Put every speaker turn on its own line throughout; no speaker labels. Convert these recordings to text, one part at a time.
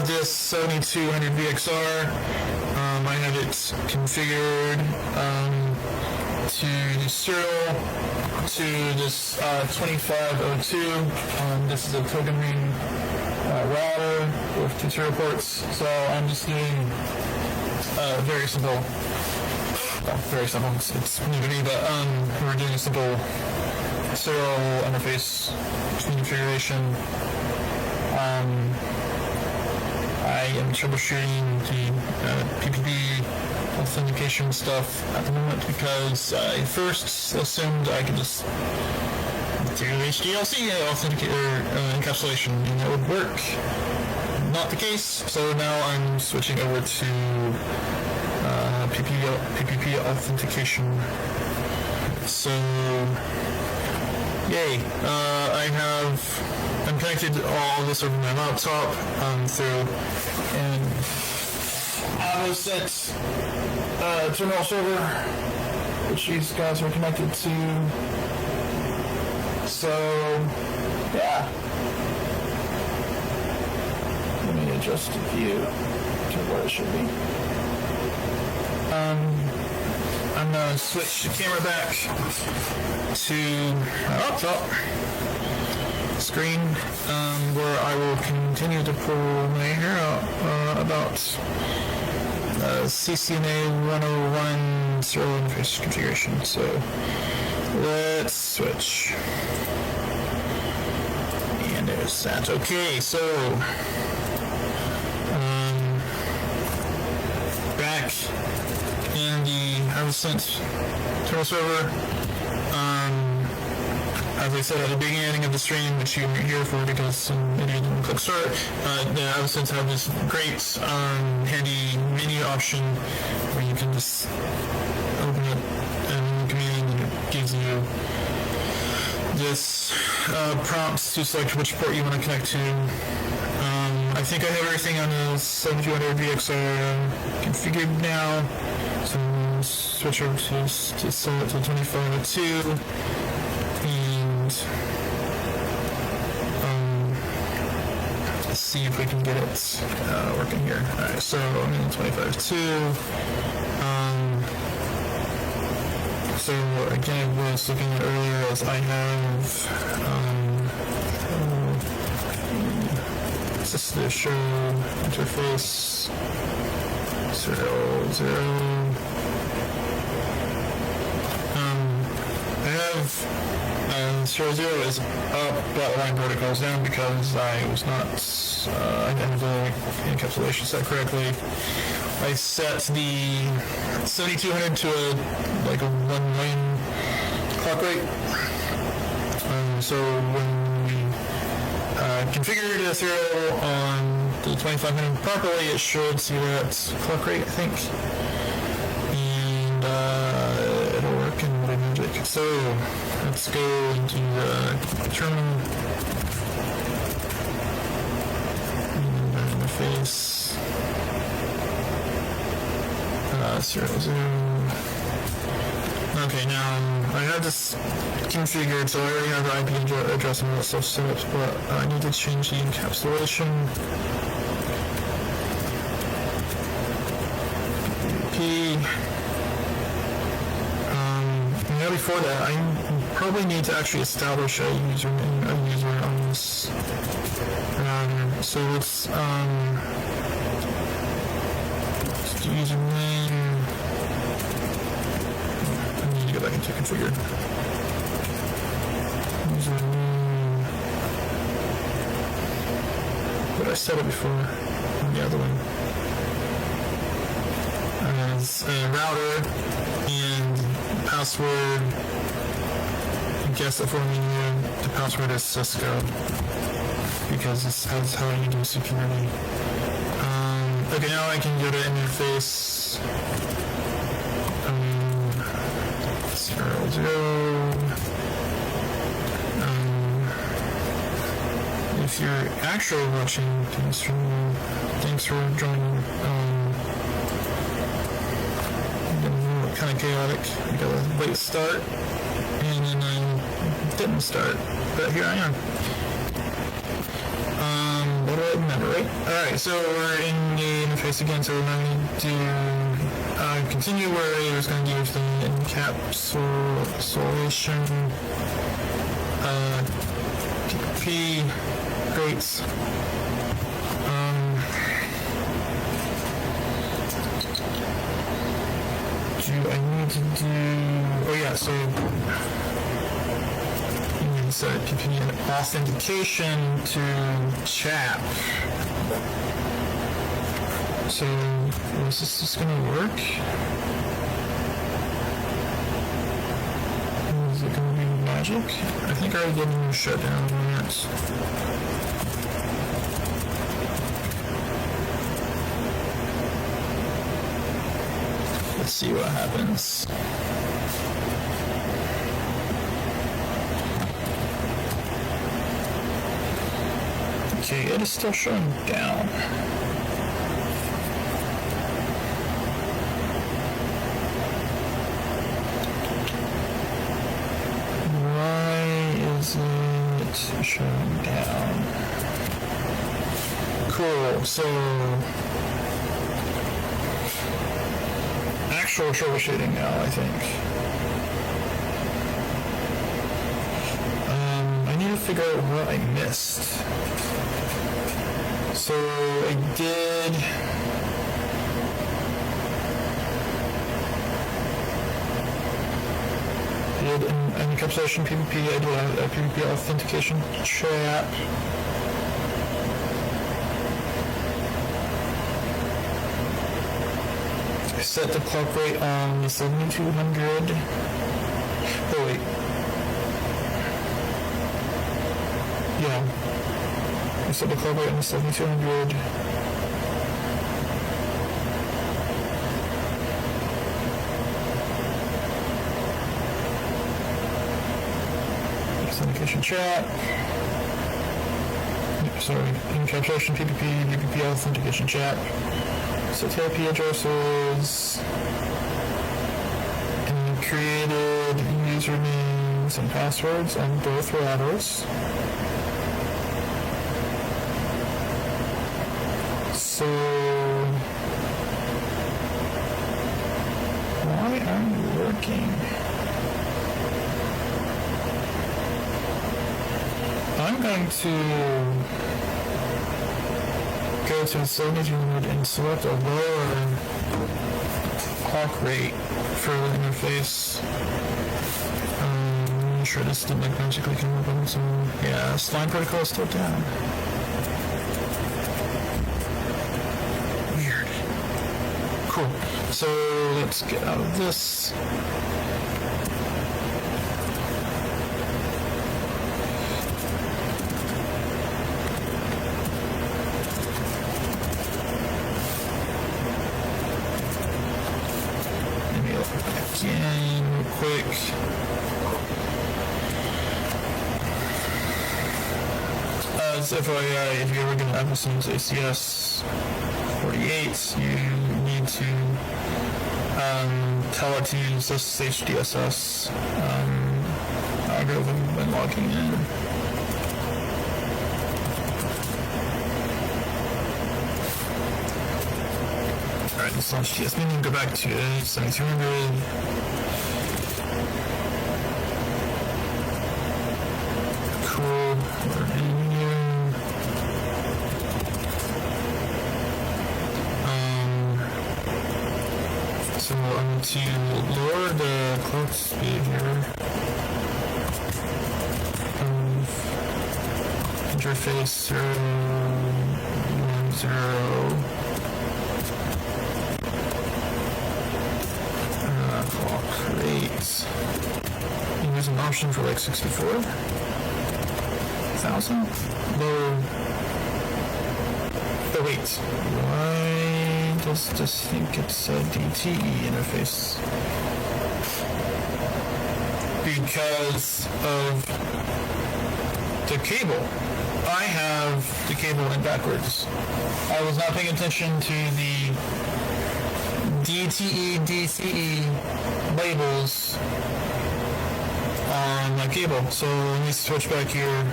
this 7200VXR. I have it configured to the serial to this 2502. This is a token ring router with 2 serial ports. So I'm just doing very simple. Well, very simple. It's new to me, but we're doing a simple serial interface configuration. I am troubleshooting the PPP authentication stuff at the moment because I first assumed I could just do HDLC encapsulation and it would work. Not the case, so now I'm switching over to PPP authentication. So, yay! I'm connected all this over my laptop through an avocent terminal server, which these guys are connected to. So, yeah. Let me adjust the view to where it should be. I'm gonna switch the camera back to my laptop screen, where I will continue to pull my hair out about CCNA 101 serial interface configuration. So let's switch. And there's that. Okay, so back in the avocent terminal server. As I said at the beginning of the stream, which you weren't here for because some idiot didn't click start, the avocents have this great handy menu option where you can just open it and command, and it gives you this prompt to select which port you want to connect to. I think I have everything on the 7200VXR configured now, so I'm switch over to set it to 2502. Let's see if we can get it working here. Alright, so I'm in 25.2. So again, what I was looking at earlier is I have this is the show interface 0. I have 0 is up, but line protocols down because I was not, I didn't have the encapsulation set correctly. I set the 7200 to like a 1 million clock rate. So when we configured the serial on the 2500 properly, it should see that clock rate, I think. And it'll work in Moody Magic. So let's go into the terminal interface 0. Okay, now I have this configured, so I already have the IP address and all that stuff set up, but I need to change the encapsulation. Now before that, I probably need to actually establish a user on this router. So let's do username. I need to go back into configure. Username. But I set it before on the other one. As a router and password. I guess that for me the password is Cisco because this is how you do security. Okay, now I can go to interface 0. If you're actually watching the stream, thanks for joining. Kind of chaotic. I got a late start, and then I didn't start, but here I am. what do I remember, right? Alright, so we're in the interface again, so we're going to continue where I was going to use the encapsulation PPP. Great. Do I need to do... Oh yeah, so... You need to set PPP authentication to chat. So, is this just going to work? Is it going to be magic? I think I already did a new shutdown on that. Let's see what happens. Okay, it is still showing down. Why is it showing down? Cool, so actual troubleshooting now, I think. I need to figure out what I missed. So I did... an encapsulation PPP, I did a PPP authentication chat. I set the clock rate on 7200. Oh wait. Yeah. I set the clock rate on 7200. Authentication chat. Sorry, encapsulation PPP, PPP authentication chat. Set IP addresses. And created usernames and passwords on both routers. So why aren't you working? I'm going to go to the 7200 and select a lower clock rate for the interface. I'm sure this didn't magically come up on some. Yeah, Slime protocol is still down. Weird. Cool. So let's get out of this. Again, real quick. As FYI, if you're ever going to avocent ACS 48, you need to tell it to use this HDSS algorithm when logging in. Alright, let's launch TS menu, go back to 7200. Cool, we're in here. So I'm going to lower the clock speed here. Interface 010. Clock rate. There's an option for like 64,000. Lower. Oh wait, why does this think it's a DTE interface? Because of the cable. I have the cable in backwards. I was not paying attention to the DTE, DCE labels on my cable. So let me switch back here.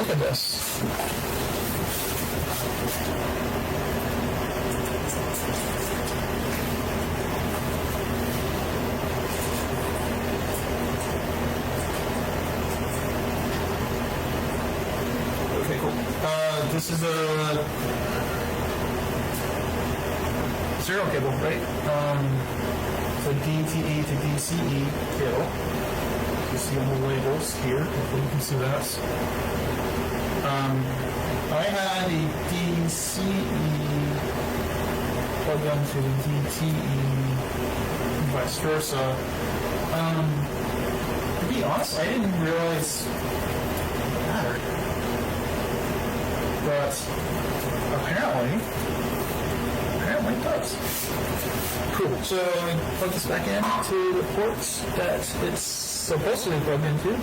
look at this. Okay, cool. This is a serial cable, right? So DTE to DCE cable. You see on the labels here, hopefully you can see that. I had a DCE plugged into the DTE and vice versa. To be honest, I didn't realize it mattered. But apparently it does. Cool. So I plug this back into the ports that it's supposed to be plugged into.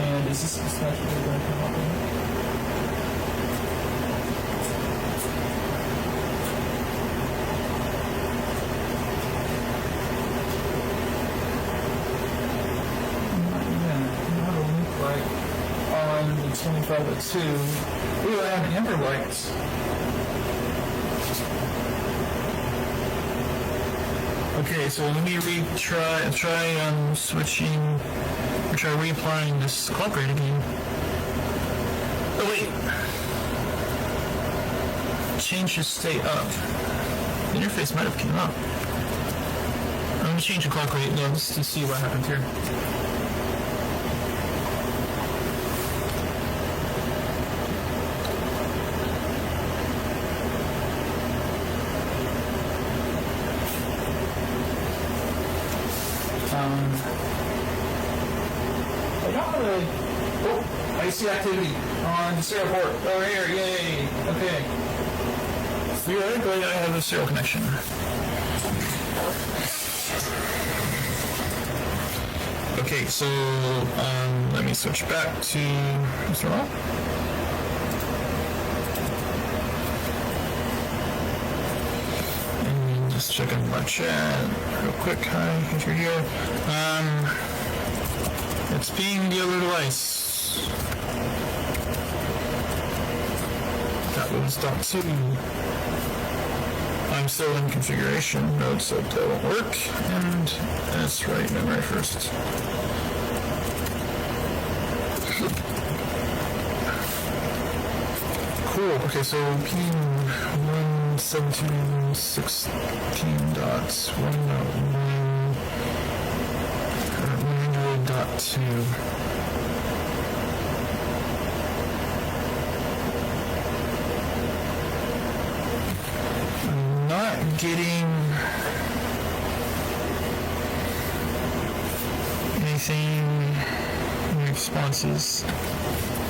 And is this actually going to come up in? On the 2502, ooh, I have amber lights. Okay, so let me try switching, or try reapplying this clock rate again. Oh wait, change the state up. The interface might have came up. I'm gonna change the clock rate now just to see what happens here. I don't really. Oh, I see activity on the serial port over here. Yay! Okay. Theoretically, I have a serial connection. Okay, so let me switch back to Mr. Law. And just check on my chat real quick. Hi, if you're here. It's being the other device. That was .2. I'm still in configuration mode, so that won't work. And that's right, memory first. Cool. Okay, so ping 172.16.1.1.2. I'm not getting anything, any responses.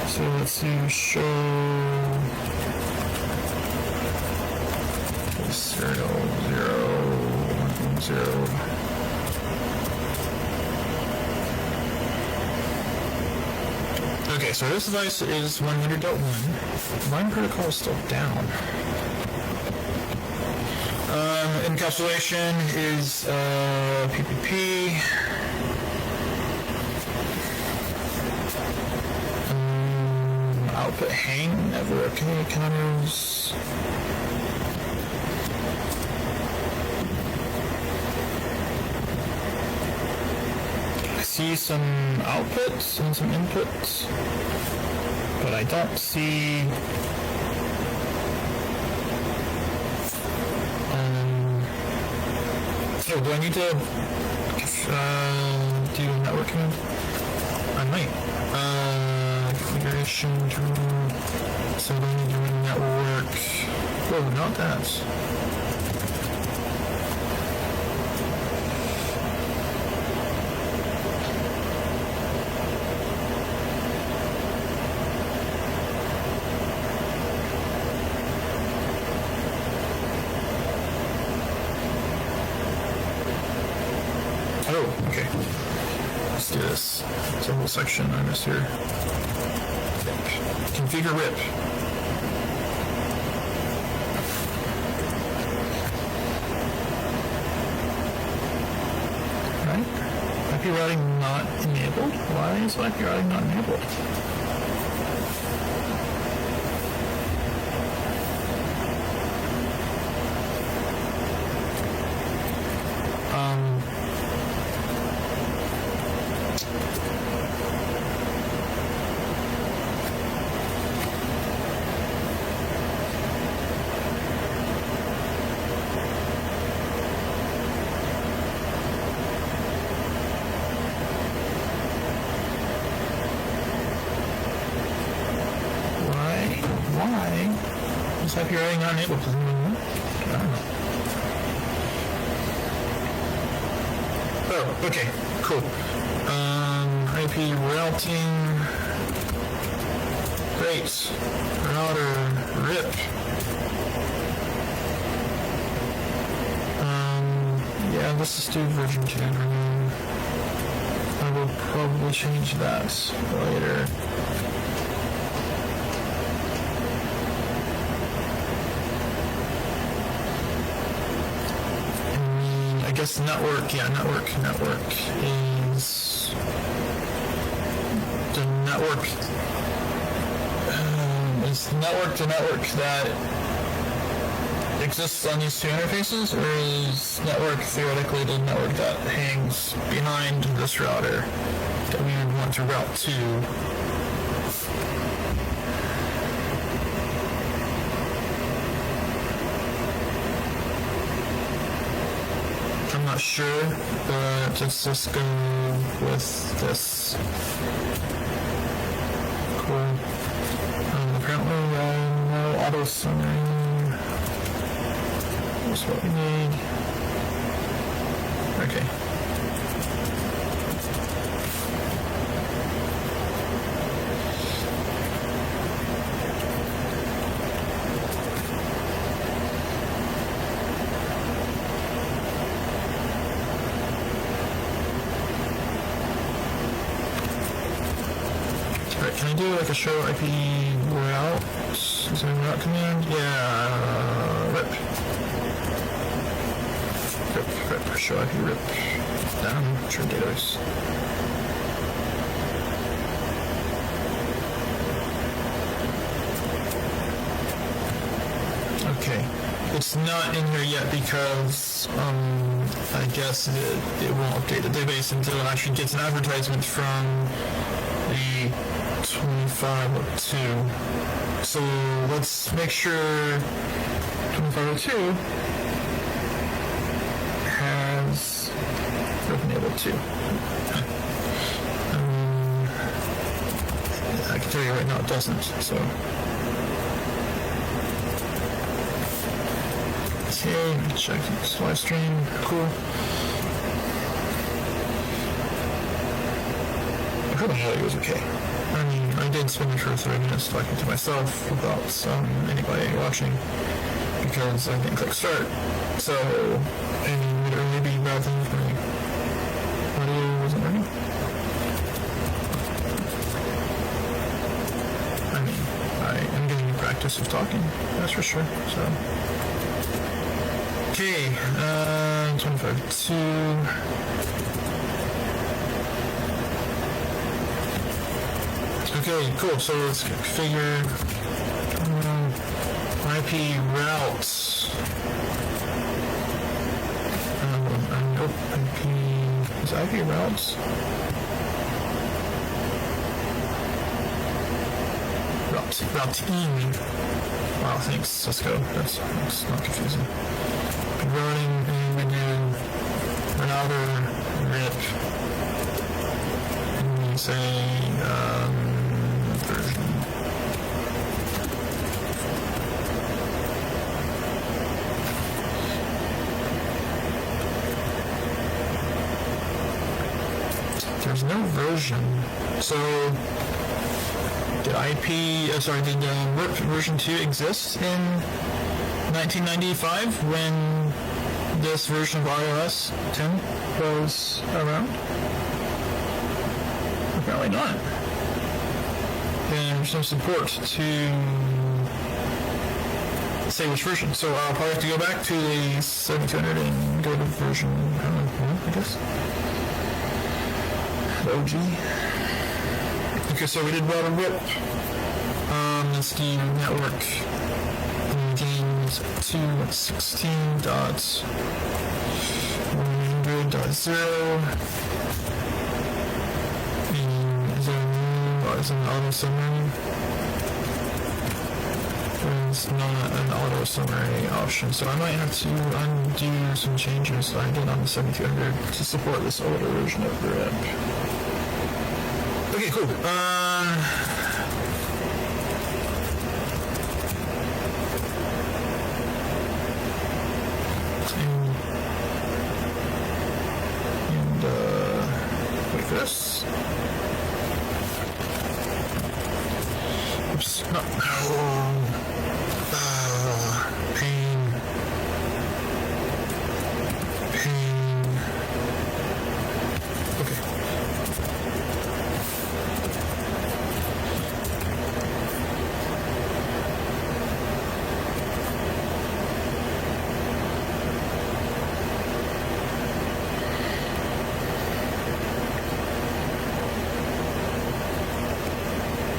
So let's do show serial 0, 1, 0. Okay, so this device is 100.1. Line protocol is still down. Encapsulation is PPP. Output hang, never okay, counters. I see some outputs and some inputs, but I don't see so do I need to do a network command? I might. Configuration, so then doing network. Whoa, not that. Oh, okay. Let's do this. It's a whole section I missed here. Configure RIP. routing not enabled? Why is IP routing not enabled? Is IP routing not enabled? I don't know. Oh, okay, cool. IP routing. Great. Router RIP. Yeah, let's just do version 10. I will probably change that later. I guess network, yeah, network is the network is network the network that exists on these two interfaces, or is network theoretically the network that hangs behind this router that we would want to route to? I'm not sure, but let's just go with this. Cool. Apparently, no auto summary. That's what we need. Okay. Can I do like a show IP route? Is there a route command? Yeah, RIP. RIP, show IP RIP. Down, sure database. Okay, it's not in here yet because I guess it won't update the database until it actually gets an advertisement from the 2502. So let's make sure 2502 has been able to. I can tell you right now it doesn't. So okay, check this live stream. Cool. I hope it was okay. I mean, I did spend the first 30 minutes talking to myself without anybody watching because I didn't click start. So, I mean, would it really be bad thing if my audio wasn't running? I mean, I am getting practice of talking, that's for sure. So, okay, 25.2. Okay, cool. So let's configure IP routes. Nope, IP is IP routes. Routing. Wow, thanks, Cisco. That's not confusing. Routing, and we do router RIP. And we say version. There's no version. So did RIP version 2 exist in 1995 when this version of iOS 10 was around? Apparently not. And there's no support to say which version. So I'll probably have to go back to the 7200 and go to version, I don't know, I guess. OG. Okay, so we did router RIP. Let's do network. Games 216.100.0. And is there an auto summary? There's not an auto summary option, so I might have to undo some changes that I did on the 7200 to support this older version of RIP. Okay, cool. Wait for this. Oops, no. Pain. Okay.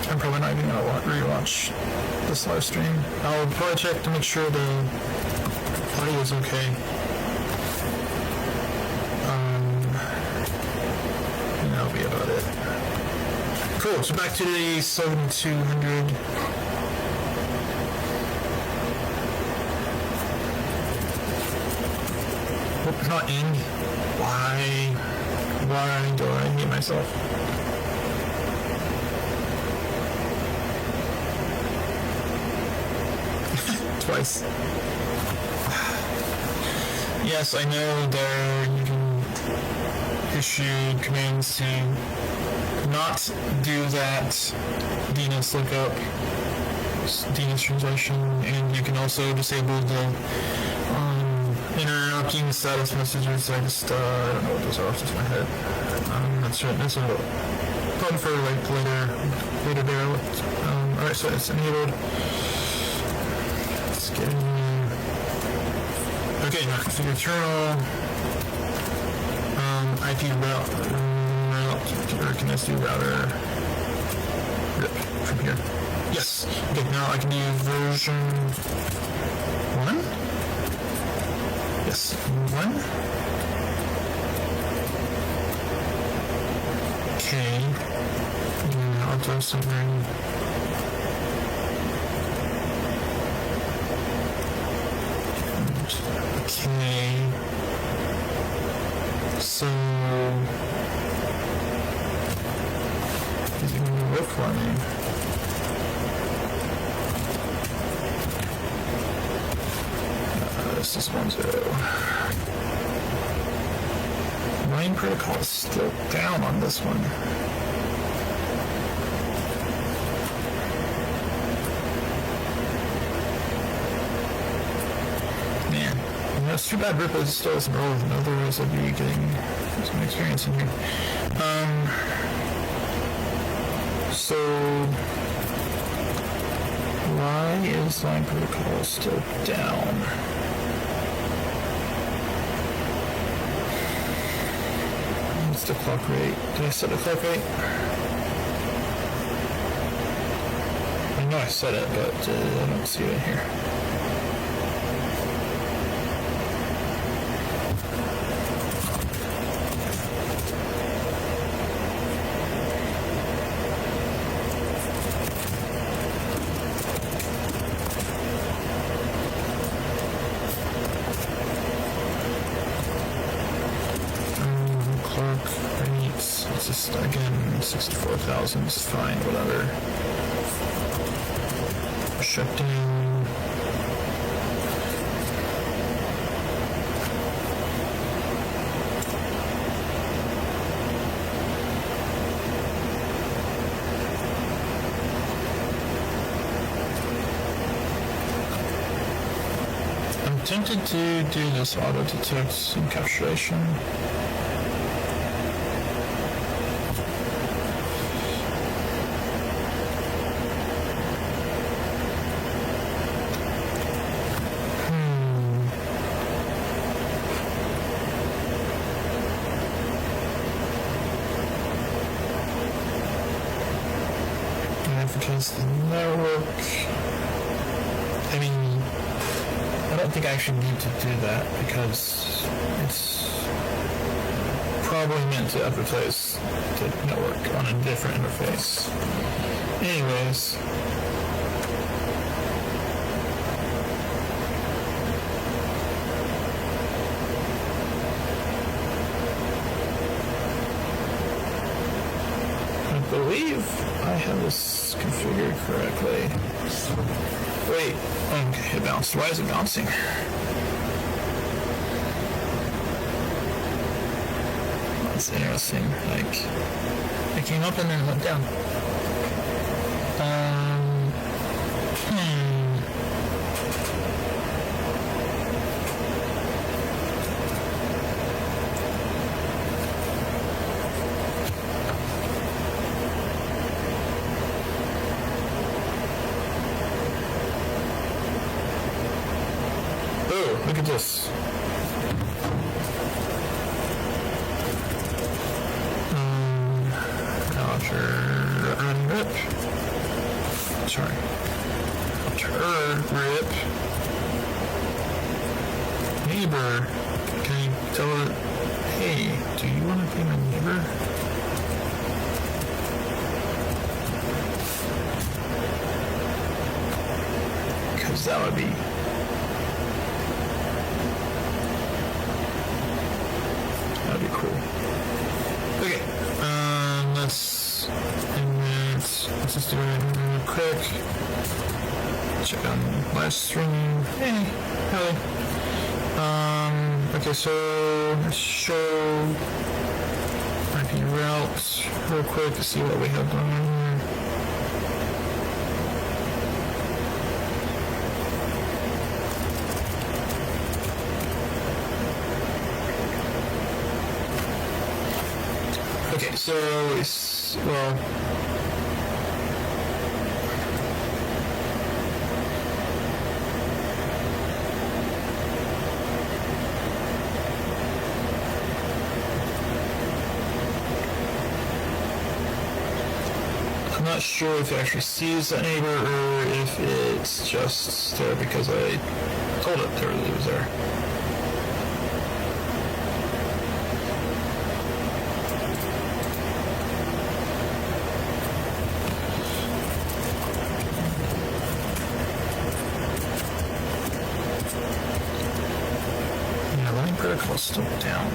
I'm probably not even gonna rewatch this live stream. I'll probably check to make sure the audio is okay. And that'll be about it. Cool, so back to the 7200. Oh, not in. Why do I hate myself? Twice. Yes, I know there you can issue commands to not do that DNS lookup, DNS translation, and you can also disable the interrupting status messages. I just I don't know what those are off the top of my head. That's right. That's a button for like later there. Alright, so it's enabled. Okay, now configure terminal. IP route, or can I do router from here? Yes. Okay, now I can do version 1. Yes, 1. Okay. Now I'll do something. Okay, so is it going to work for me? This is 1.0. Line protocol is still down on this one. It's too bad RIP still isn't rolling, otherwise I'd be getting some experience in here. So why is line protocol still down? What's the clock rate? Did I set the clock rate? I know I set it, but I don't see it in here. It's just, again, 64,000 is fine, whatever. Shut down. I'm tempted to do this auto detect encapsulation. is the network. I mean, I don't think I actually need to do that because it's probably meant to advertise the network on a different interface. Anyways, I believe I have this configured correctly. Wait, okay, it bounced. Why is it bouncing? That's interesting. Like, it came up and then went down. Oh, look at this. RIP. Sorry. RIP. Neighbor. Can you tell it, hey, do you want to be my neighbor? Because that would be cool. Okay. Let's just do it real quick. Check on live streaming. Hey, hello. Okay, so let's show IP routes real quick to see what we have going on here. Okay, so it's, well, I'm not sure if it actually sees that neighbor or if it's just there because I told it it was there. Protocol still down.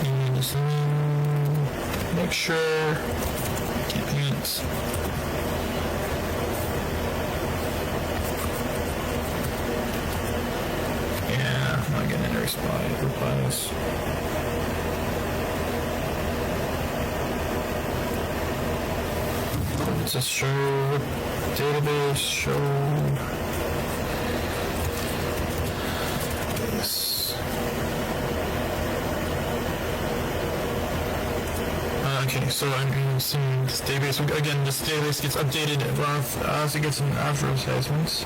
And just make sure can't paint. Yeah, I'm not getting any replies. Just show database, show. Okay, so I'm seeing this database. Again, this database gets updated as it gets some advertisements.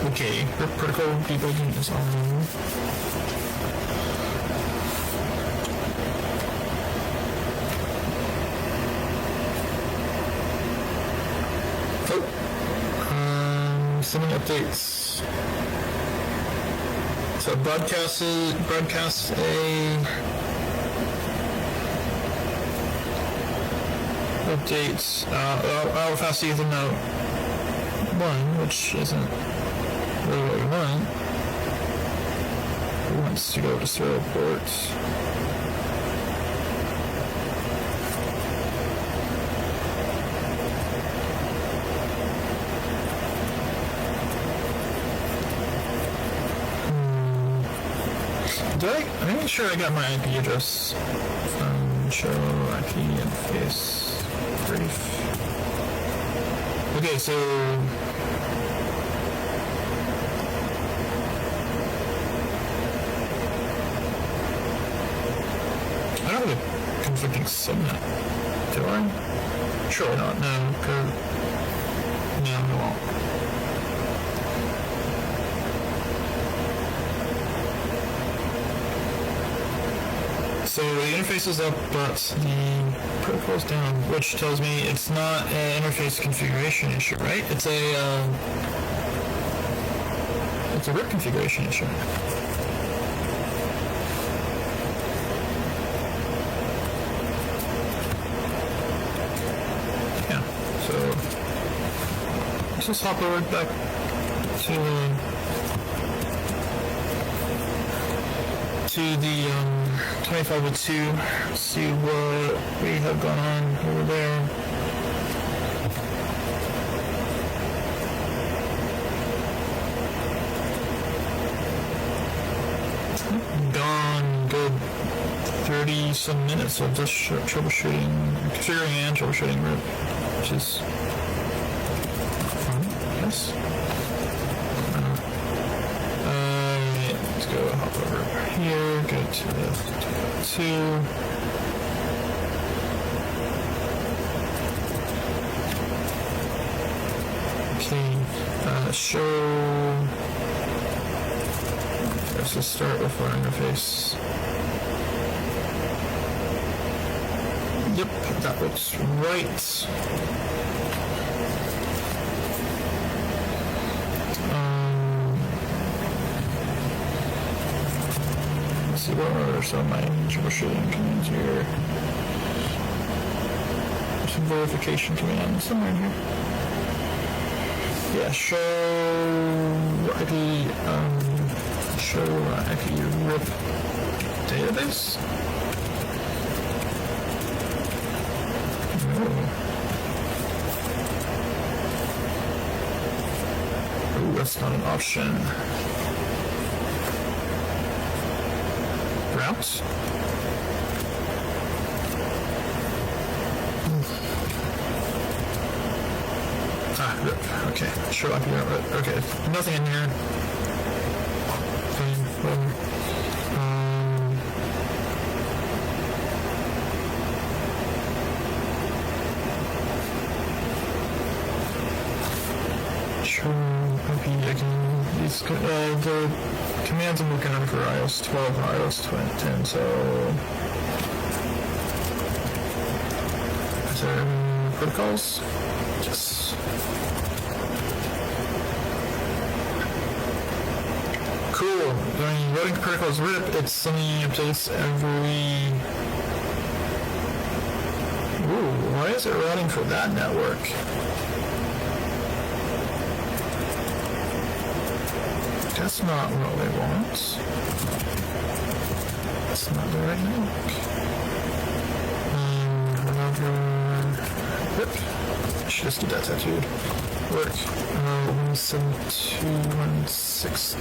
Okay, the protocol debugging is on. Sending updates. So broadcast a updates. How fast do you know? 1, which isn't really what we want. We want to go to serial ports. I'm not sure I got my IP address from show IP interface brief. Okay, so I don't have a conflicting subnet, do I? Surely not, no, I won't. So the interface is up, but the protocol is down, which tells me it's not an interface configuration issue, right? It's a RIP configuration issue. Yeah. So let's just hop over back to the 2502, see what we have gone on over there. Gone good 30 some minutes of just troubleshooting, configuring and troubleshooting RIP, which is fun, yes. Let's go hop over here, go to the 2. Okay, show. Let's just start with our interface. Yep, that looks right. Let's see what are some of my troubleshooting commands here. There's some verification command somewhere in here. Yeah, show IP RIP database. Oh, that's not an option. Routes. RIP. Okay, show IP RIP. Okay, nothing in here. Fine, whatever. The commands I'm looking at for iOS 12 and iOS 10, so is there any protocols? Yes. Cool. When running protocols RIP, it's sending updates every. Ooh, why is it running for that network? That's not what we want. That's not the right network. Whatever. Yep. I should just do that tattooed. Work. 172.116.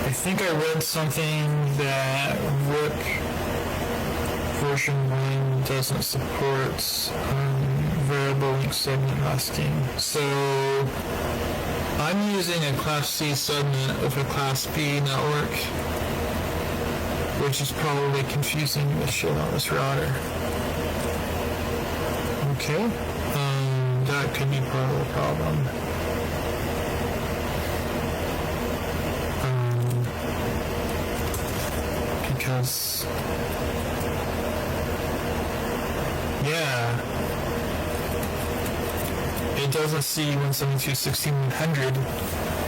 I think I read something that RIP version 1 doesn't support variable link segment masking. So I'm using a Class C subnet of a Class B network, which is probably confusing the shit on this router. Okay, that could be part of the problem. Because, yeah, it doesn't see 172.16.100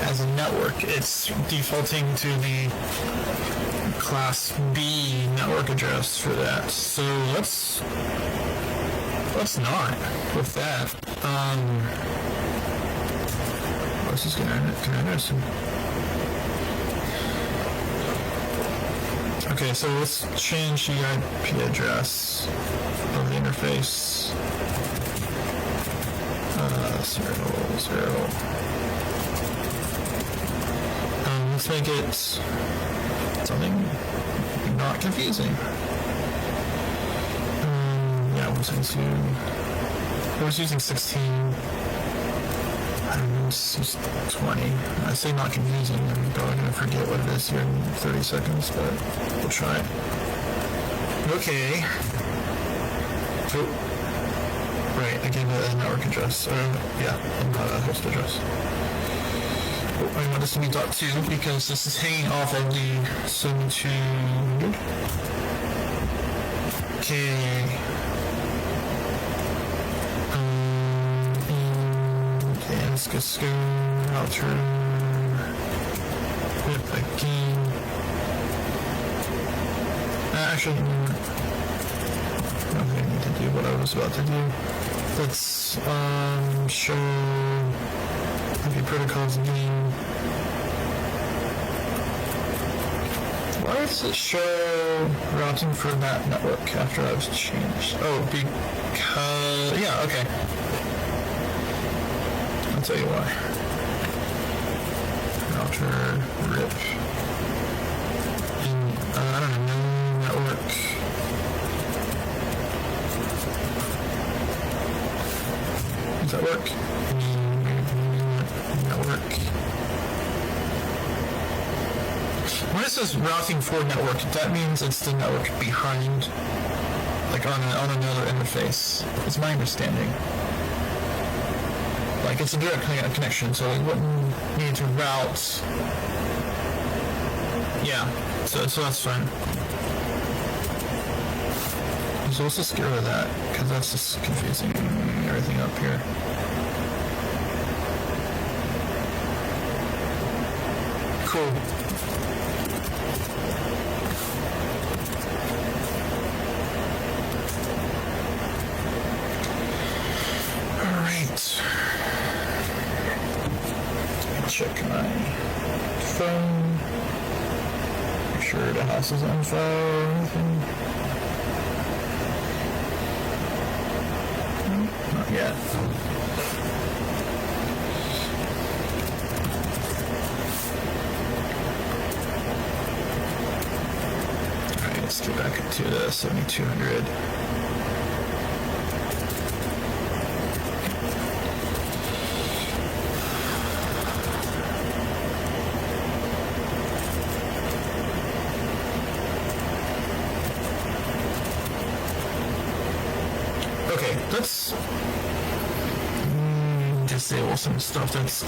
as a network. It's defaulting to the Class B network address for that. So let's not with that. What's this gonna interesting? Okay, so let's change the IP address of the interface. 0. Let's make it something not confusing. Yeah, I was using 16. It's just 20. I say not confusing. I'm probably going to forget what it is here in 30 seconds, but we'll try it. Okay. Oh. Right, I gave it a network address. Yeah, not a host address. Oh, I want this to be .2 because this is hanging off of the 7200. Okay. Cisco router with again. Actually, I don't think I need to do what I was about to do. Let's show IP protocols again. Why does it show routing for that network after I was changed? Oh, because yeah, okay. I'll tell you why. Router RIP. I don't know, network. Does that work? Network. When it says routing for network, that means it's the network behind, like on another interface. It's my understanding. Like it's a direct connection, so it wouldn't need to route. Yeah, so that's fine. So let's just get rid of that, because that's just confusing everything up here. Cool. Alright. Check my phone. Make sure the house is on fire or anything. Not yet. Alright, let's get back to the 7200. Let's disable some stuff that's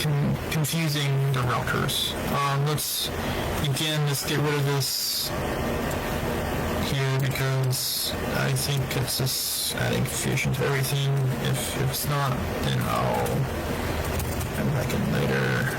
confusing the routers. Let's again just get rid of this here because I think it's just adding confusion to everything. If it's not, then I'll come back in later.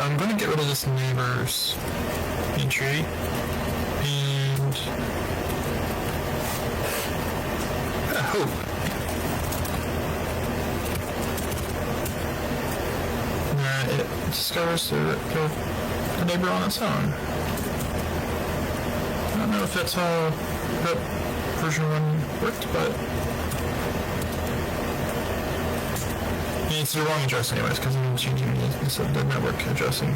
I'm going to get rid of this neighbors entry and I hope that it discovers the neighbor on its own. I don't know if that's how that version 1 worked, but it's the wrong address anyways, because I'm changing the network addressing.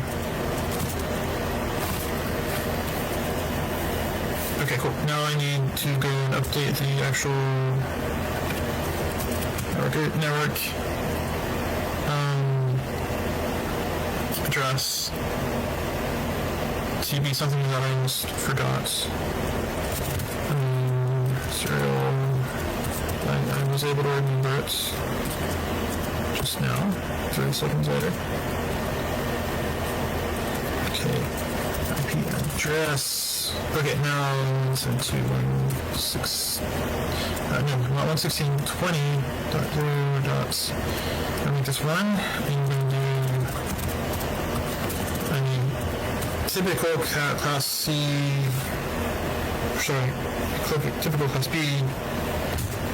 Okay, cool. Now I need to go and update the actual network address to be something that I almost forgot. Serial. I was able to remember it just now, 30 seconds later. Okay, IP address. Okay, now send to 116.20.0. I'll make this one, and then do typical class C. Sorry, typical class B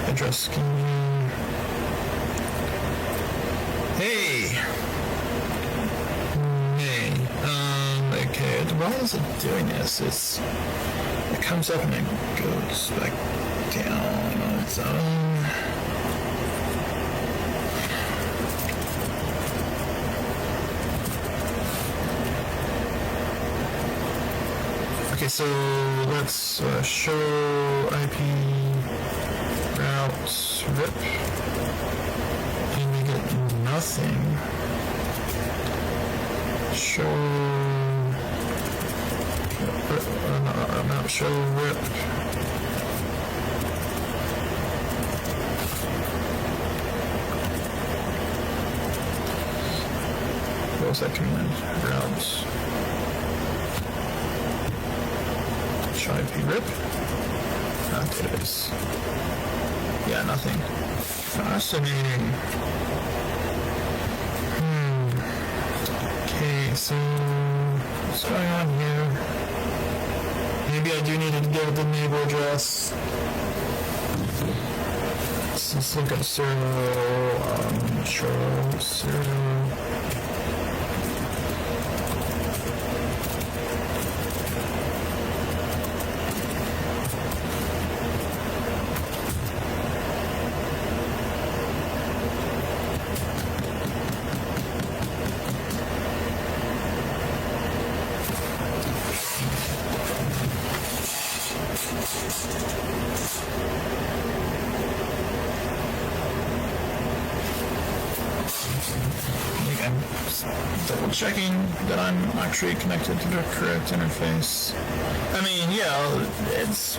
address scheme. Hey! Okay, why is it doing this? It comes up and it goes back down on its own. Okay, so let's show IP routes RIP, and we get nothing. Show not show RIP. What was that command? Routes. Show IP RIP. Database. Yeah, nothing. Fascinating. Okay, so what's going on here? Maybe I do need to get the neighbor address. Let's look at serial. Show serial. Double checking that I'm actually connected to the correct interface. I mean, yeah, it's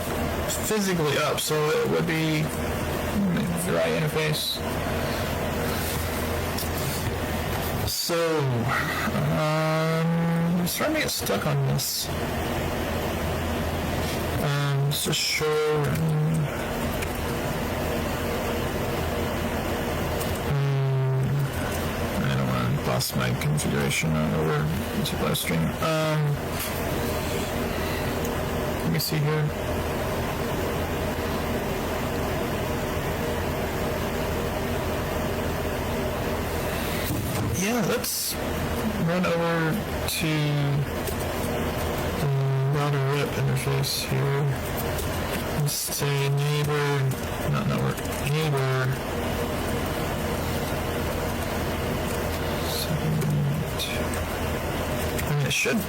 physically up, so it would be the right interface. So, I'm starting to get stuck on this. Just show. Lost my configuration over into live stream. Let me see here. Yeah, let's run over to the router RIP interface here. Let's say neighbor, not network, neighbor. It should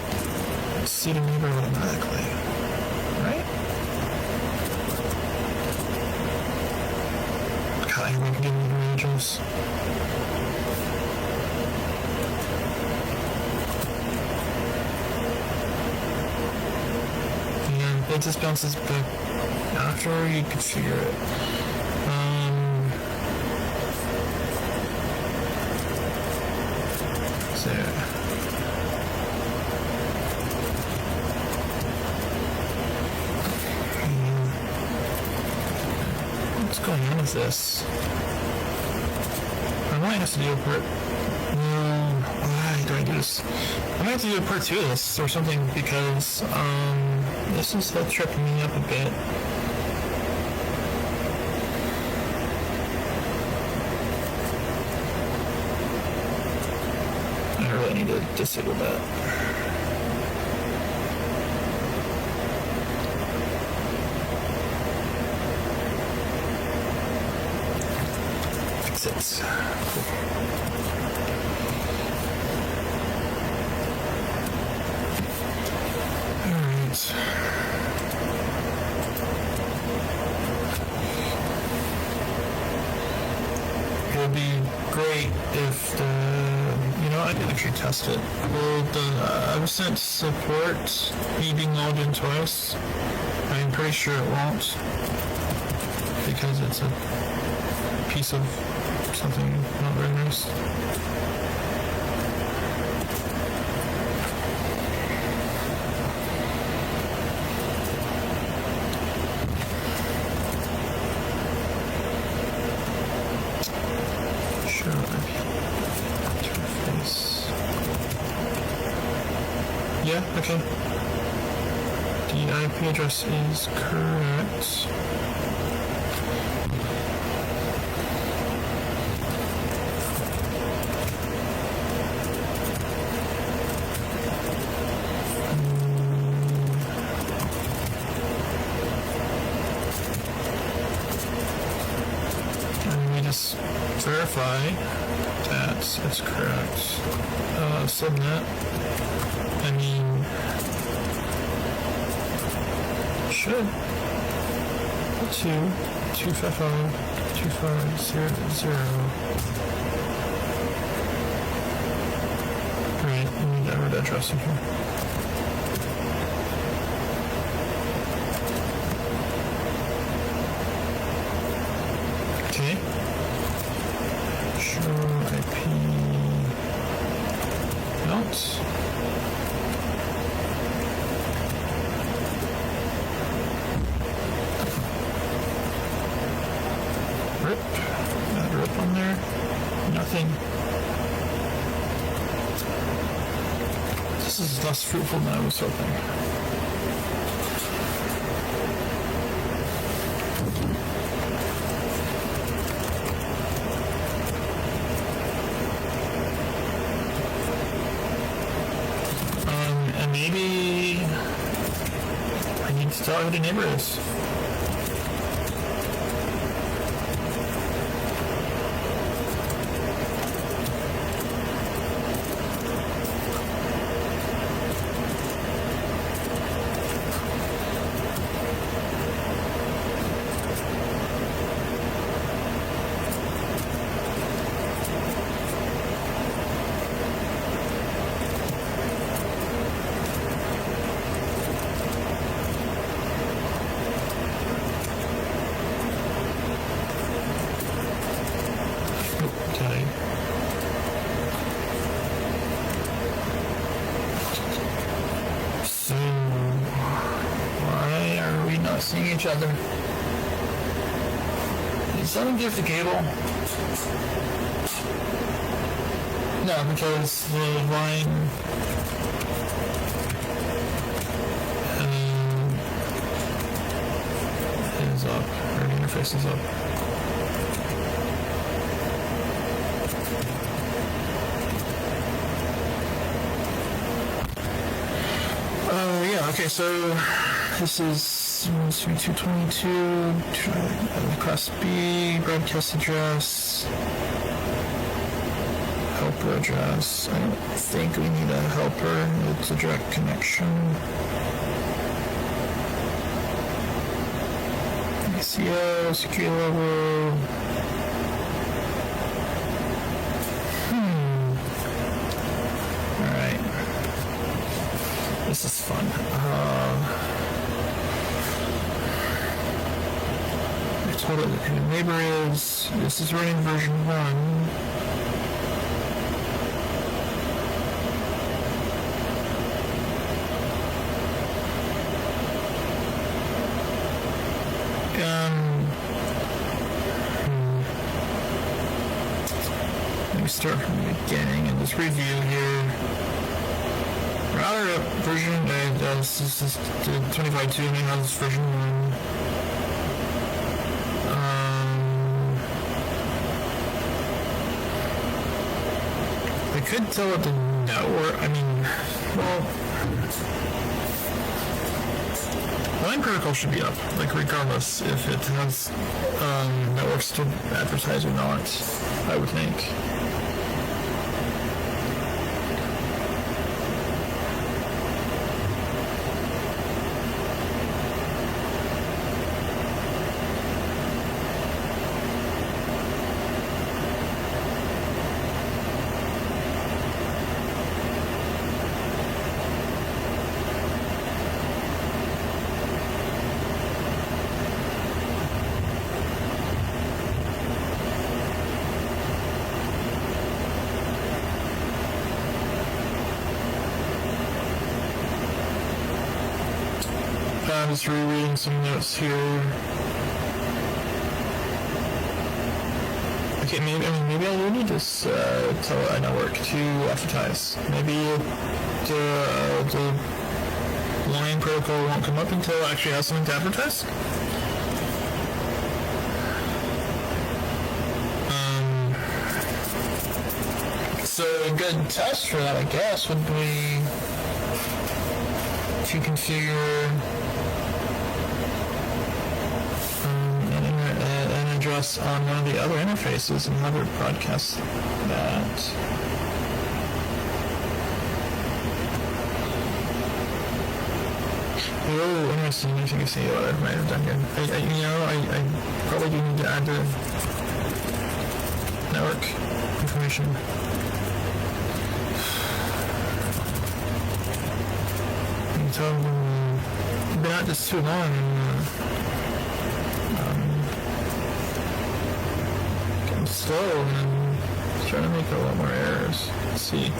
see the neighbor automatically, right? God, I won't give me the ranges. And it just bounces back after you configure it. So what's going on with this? I might have to do a part. No, why do I do this? I might have to do a part 2 of this or something because this is tripping me up a bit. I really need to disable that. Fix it. Cool. Alright. It would be great if the, I did actually test it. Will the avocent support me being logged in twice? I'm pretty sure it won't because it's a piece of something not very nice. Yeah, okay. The IP address is correct. verify that it's correct. Subnet. I mean, should 2.2.55.25.00. Right, I need that address in here. Okay. Show IP out. RIP. Add RIP on there. Nothing. This is less fruitful than I was hoping. And maybe I need to tell who the neighbor is. So, why are we not seeing each other? Did someone give the cable? No, because the line is up, or the interface is up. Yeah, okay, so this is 222, class B, broadcast address, helper address. I don't think we need a helper, it's a direct connection. ACL, security level. Alright. This is fun. I told it who the neighbor is. This is running version 1. Let me start from the beginning and just review here. Router version, this is the 25.2, and now this is version 1. I could tell it the network, I mean, well, line protocol should be up, like regardless if it has networks to advertise or not, I would think. I'm just rereading some notes here. Okay, maybe I will need to tell a network to advertise. Maybe the line protocol won't come up until it actually has something to advertise. So a good test for that, I guess, would be to configure address on one of the other interfaces and have it broadcast that. Oh, interesting. I think I see what I might have done here. I probably do need to add the network information. So I've been at this too long, and getting slow, and I'm trying to make a lot more errors. Let's see.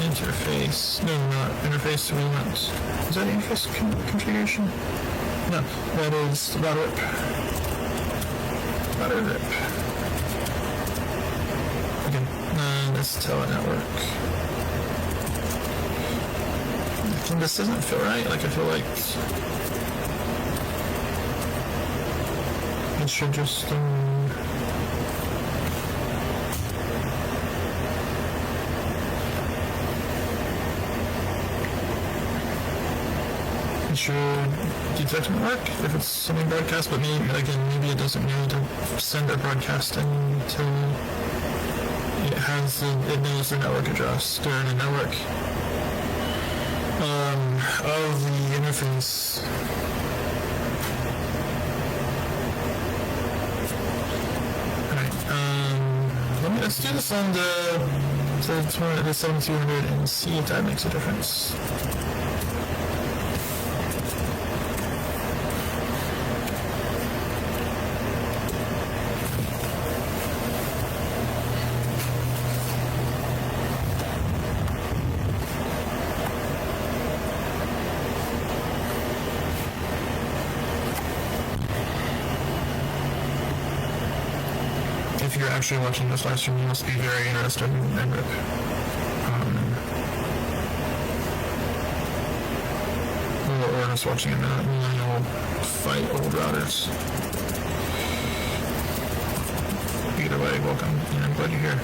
Interface. No, not interface. We want. Is that interface configuration? No, that is router RIP. Router RIP. Okay, let's telenetwork. And this doesn't feel right. Like I feel like it should just it should detect network if it's something broadcast, but maybe maybe it doesn't know to send a broadcast until it knows the network address during the network. Of the interface. Alright, let's do this on the 7200 and see if that makes a difference. If you're actually watching this live stream, you must be very interested in RIP. Or just watching a millennial fight old routers. Either way, welcome, and I'm glad you're here.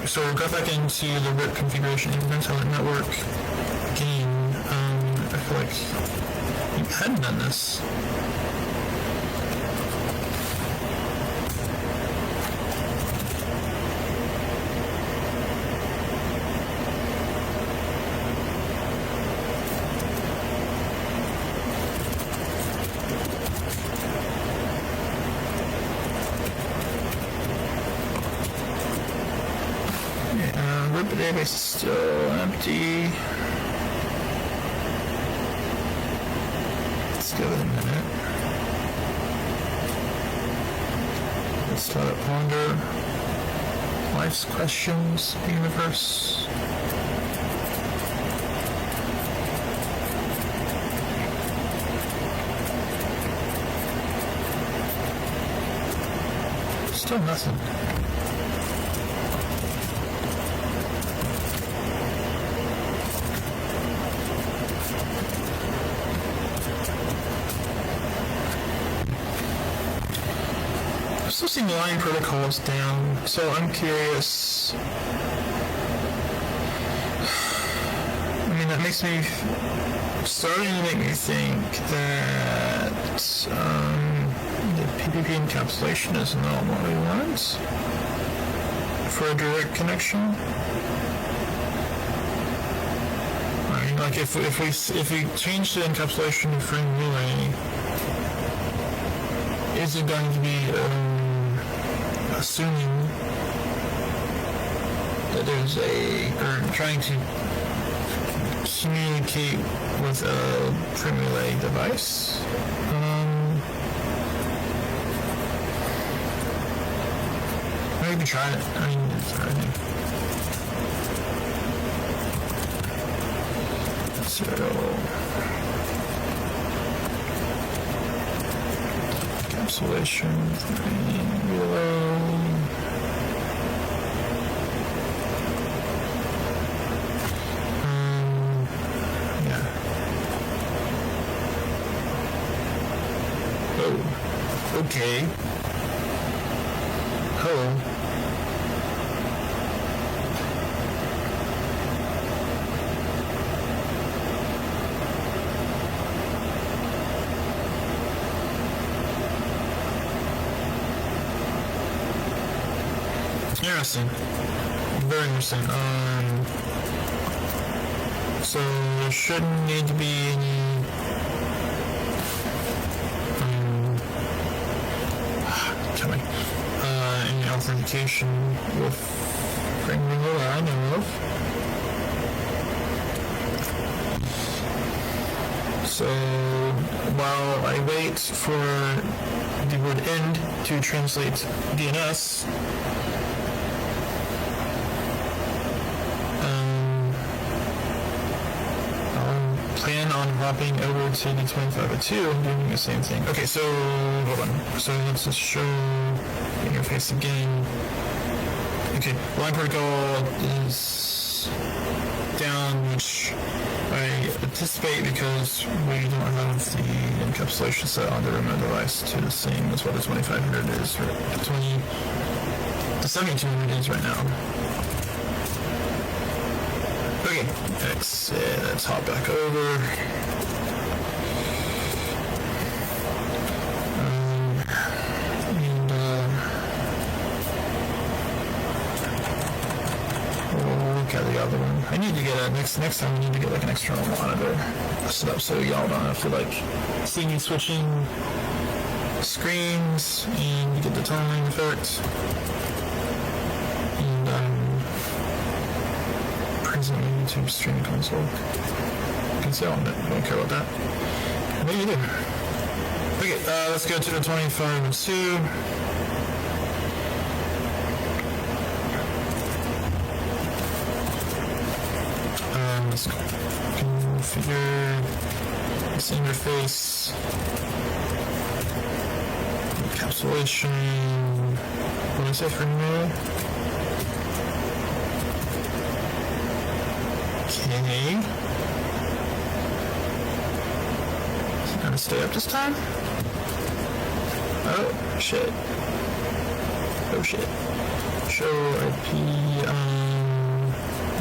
So we'll go back into the RIP configuration and we're going to network again. I feel like you hadn't done this. RIP database is still empty. Let's give it a minute. Let's let it ponder. Life's questions, the universe. Still nothing. I'm still seeing line protocols down, so I'm curious. I mean, that makes me starting to make me think that the PPP encapsulation is not what we want for a direct connection. I mean, like if we change the encapsulation frame relay, is it going to be assuming that there's or trying to communicate with a frame relay device? Maybe try it. I mean, so encapsulation relay. Okay. Hello. Interesting. Very interesting. So there shouldn't need to be any any authentication with frame removal that I know of. So while I wait for the word end to translate DNS, plan on hopping over to the 2502 and doing the same thing. Okay, so hold on. So let's just show the interface again. Okay, line protocol is down, which I anticipate because we don't have the encapsulation set on the remote device to the same as what the 2500 is, or the 7200 is right now. Okay, let's hop back over. We'll look at the other one. I need to get a next time. I need to get like an external monitor set up so y'all don't have to like see me switching screens and get the tunneling effect. YouTube streaming console. You can say on it. I don't care about that. Maybe you do. Okay, let's go to the 2502. Let's configure this interface. Encapsulation. What is it for now? Okay. Is it gonna stay up this time? Oh, shit. Oh, shit. Show IP,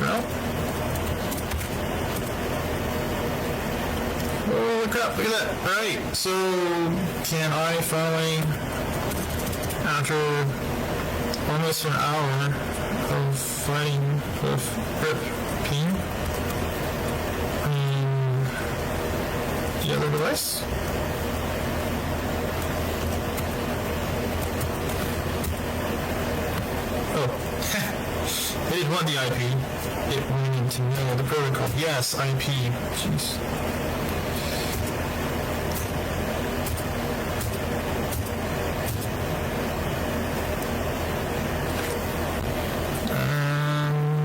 route. Holy crap, look at that. Alright, so can I finally, after almost an hour of fighting with RIPv1, the other device? Oh, it didn't want the IP. It wanted to know the protocol. Yes, IP. Jeez.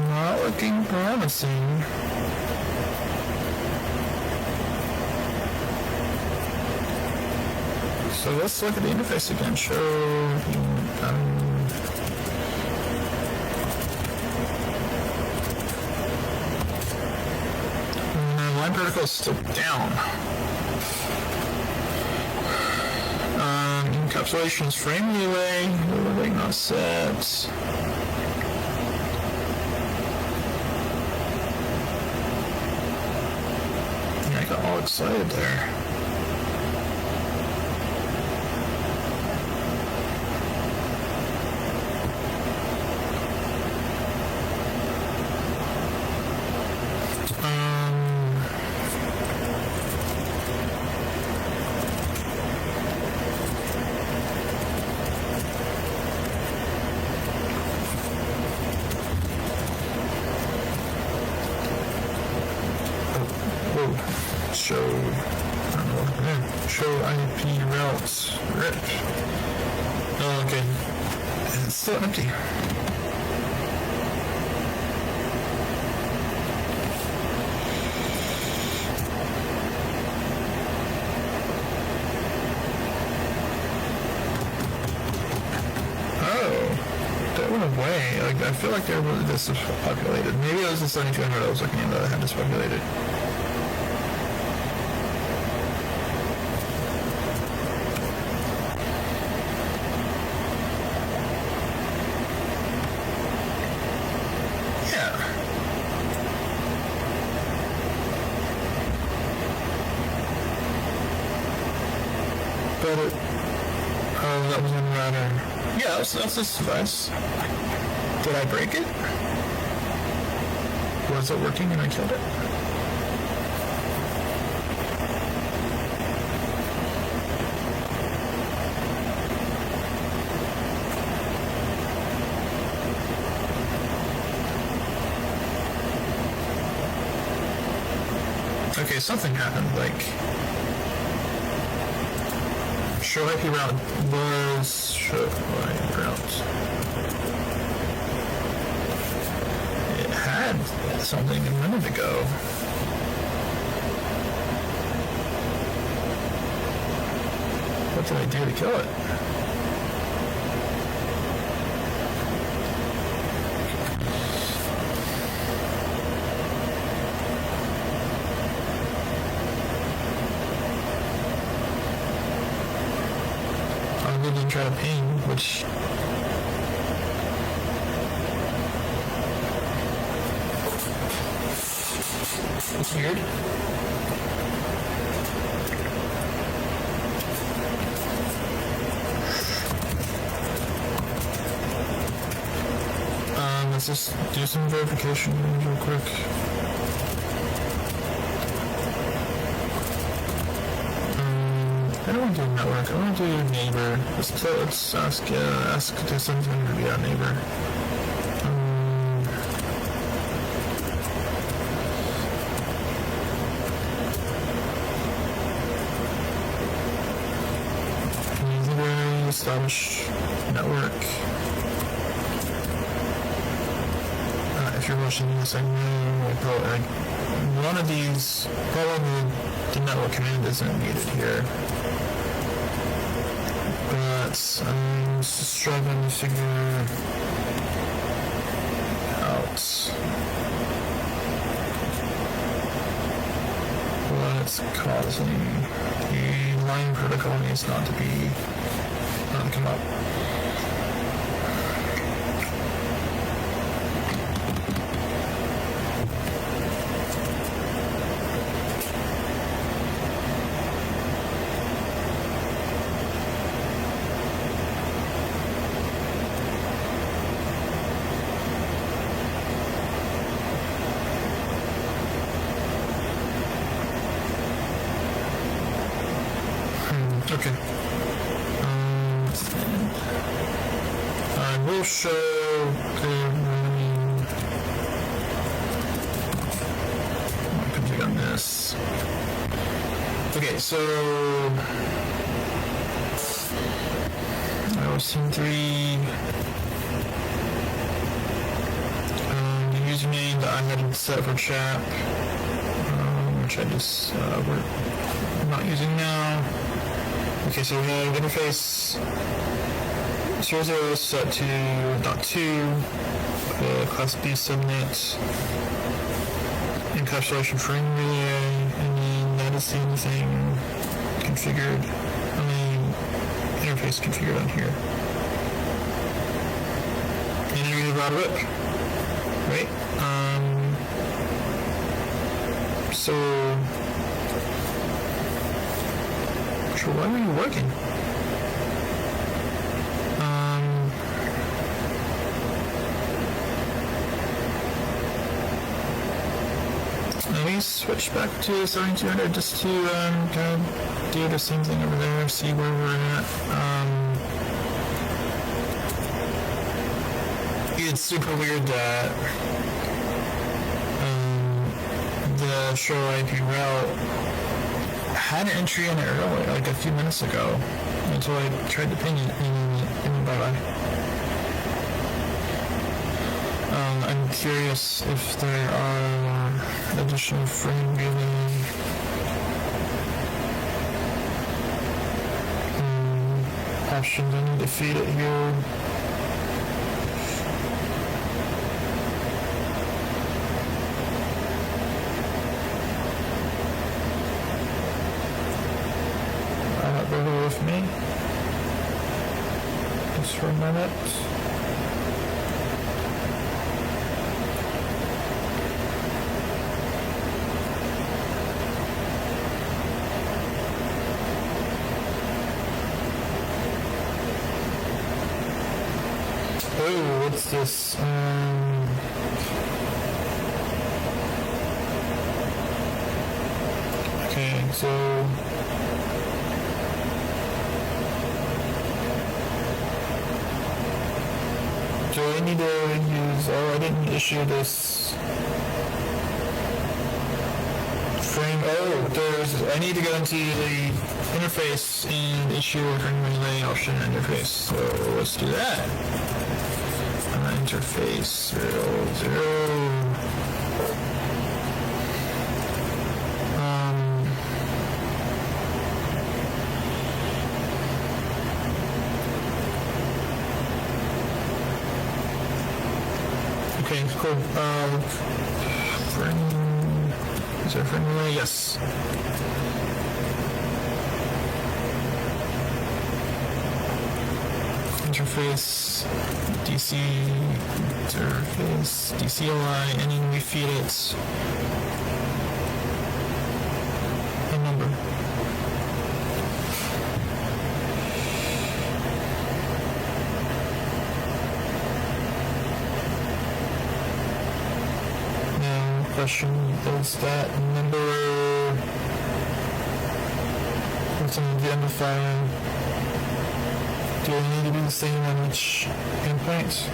Not looking promising. So let's look at the interface again. Show line protocol is still down. Encapsulation is frame relay. Overlay not set. Yeah, I got all excited there. Show IP routes RIP. Oh, okay. It's still empty. Oh, that went away. Like, I feel like this was populated. Maybe it was the 7200 I was looking at that I had this populated. that's a device. Did I break it? Was it working and I killed it? Okay, something happened, like show IP route was show IP route. It had something a minute ago. What did I do to kill it? Try to ping, which is weird. Let's just do some verification real quick. I don't want to do network. I want to do neighbor. Let's ask to send him to be our neighbor. Establish network. If you're watching this, I know probably one of these. Probably the network command isn't needed here. But I'm just struggling to figure out what's causing the line protocol needs not to come up. Okay. I will show the running config on this. Okay, so I was in 3. The username that I had set for chat, which I just we're not using now. Okay, so we have interface 00 set to .2, class B subnet, encapsulation frame relay, and then that is the only thing configured, interface configured on here. And then we have RIP, right? So why are you working? Let me switch back to 7200 just to kind of do the same thing over there, see where we're at. It's super weird that the show IP route had an entry in it earlier, like a few minutes ago, until I tried to ping it, and bye-bye. I'm curious if there are additional frame relay options. I need to feed it here. With me just for a minute. Oh, what's this? Okay, so do I need to use? Oh, I didn't issue this frame. Oh, I need to go into the interface and issue a frame relay option interface. So let's do that. Interface 0. Okay, cool. Is there a frame relay? Yes. Interface, DC, interface, DCLI, and then we feed it a number. Now, question, is that number, what's an identifier? Do I need to be the same on each endpoint?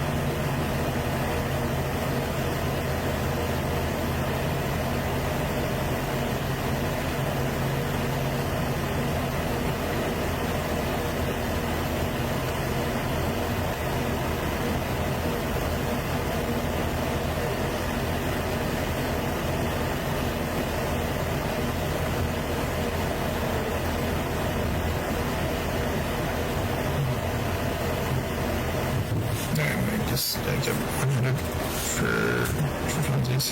I get 100 for funsies.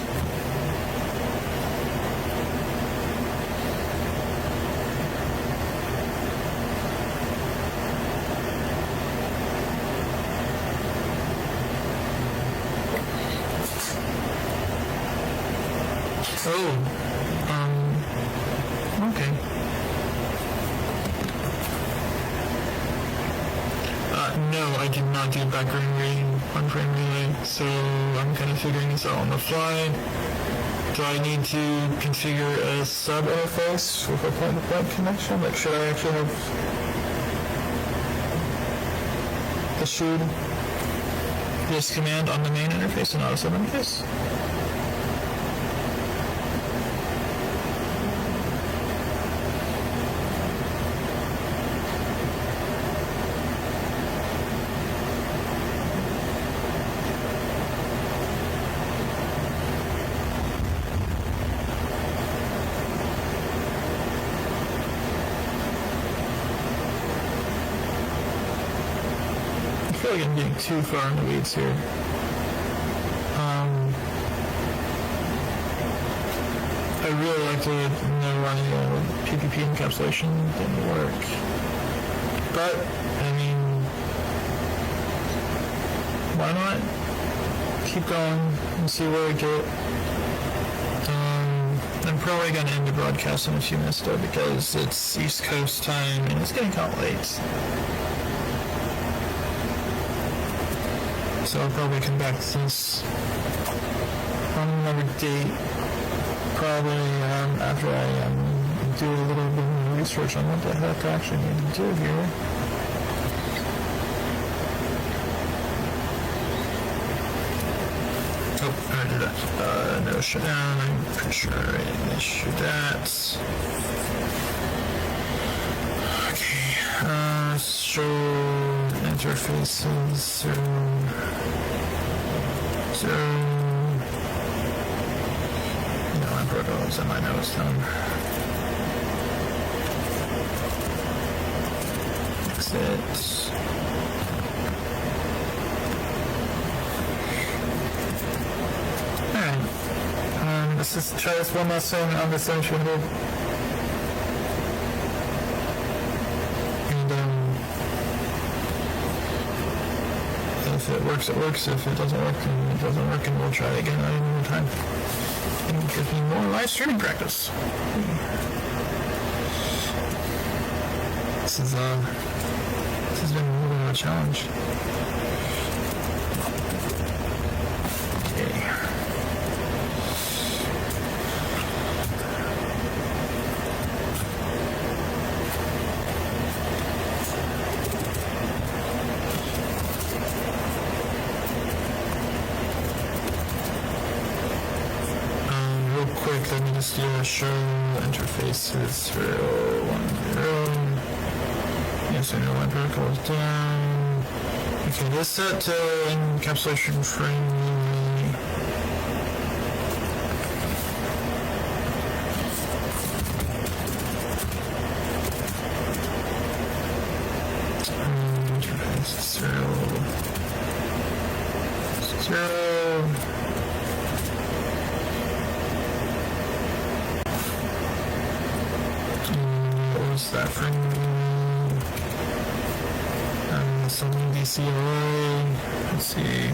Okay. No, I did not do background reading on frame relay, so I'm kind of figuring this out on the fly. Do I need to configure a sub interface with a point-to-point connection? Like, should I actually have issued this command on the main interface and not a sub interface? I feel like I'm getting too far in the weeds here. I really like to know why PPP encapsulation didn't work. But, I mean, why not keep going and see where we get. I'm probably going to end the broadcast in a few minutes though, because it's East Coast time and it's getting kind of late. So I'll probably come back to this on another date, probably after I do a little bit more research on what the heck I actually need to do here. Oh, I did that. No shutdown, I'm pretty sure I didn't issue that. Okay, show interfaces, so my protocols and my notes down. Exit. Alright. Let's just try this one last thing on this entry here. If it works, it works. If it doesn't work, then it doesn't work, and we'll try it again another time. And give me more live streaming practice. This has been a little bit of a challenge. click the media show interfaces 010. Yes, I know my protocol is down. Okay, this set to encapsulation frame. Interface 0. What was that frame? Something DCLI. Let's see.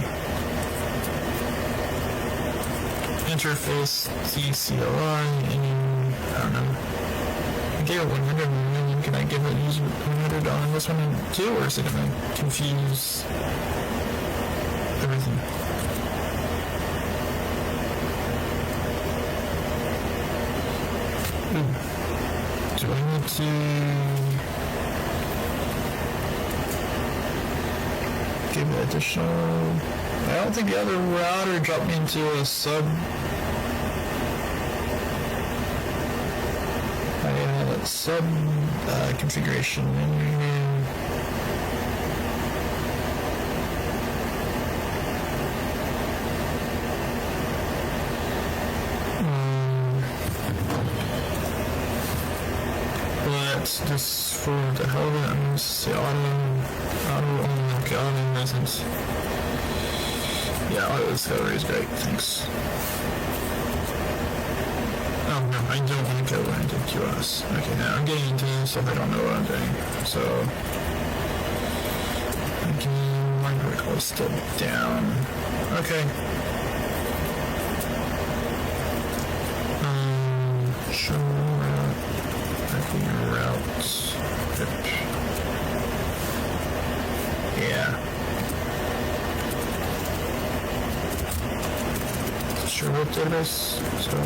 Interface DCLI. And I don't know. I gave it 100 million. Can I give it 100 on this one too, or is it going to confuse everything? Ooh. Do I need to give it additional? I don't think the other router dropped me into a sub. That sub configuration menu. Let's just for the hell of it, I'm going to say auto license. Yeah, auto discovery is great, thanks. Oh no, I don't want to go into QoS. Okay, now I'm getting into stuff I don't know what I'm doing. So, my protocol is still down. Okay. Show routes. Yeah. Sure what database. So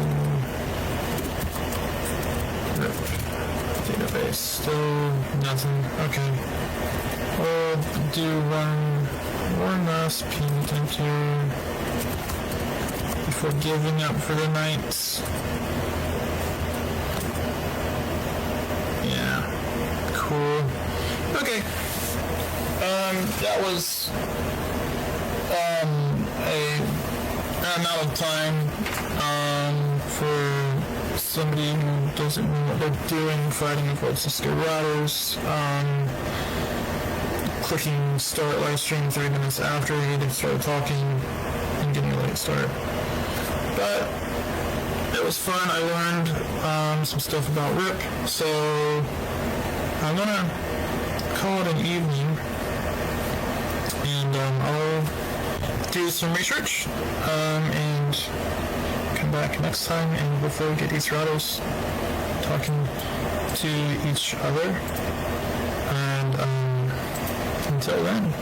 database. Still nothing. Okay. We'll do one last ping attempt before giving up for the night. Yeah. Cool. Okay. That was an amount of time for somebody who doesn't know what they're doing, fighting with Cisco routers, clicking start live stream 3 minutes after he started talking and getting a late start. But it was fun. I learned some stuff about RIP, so I'm gonna call it an evening, and I'll do some research and come back next time and hopefully get these routers talking to each other. And until then.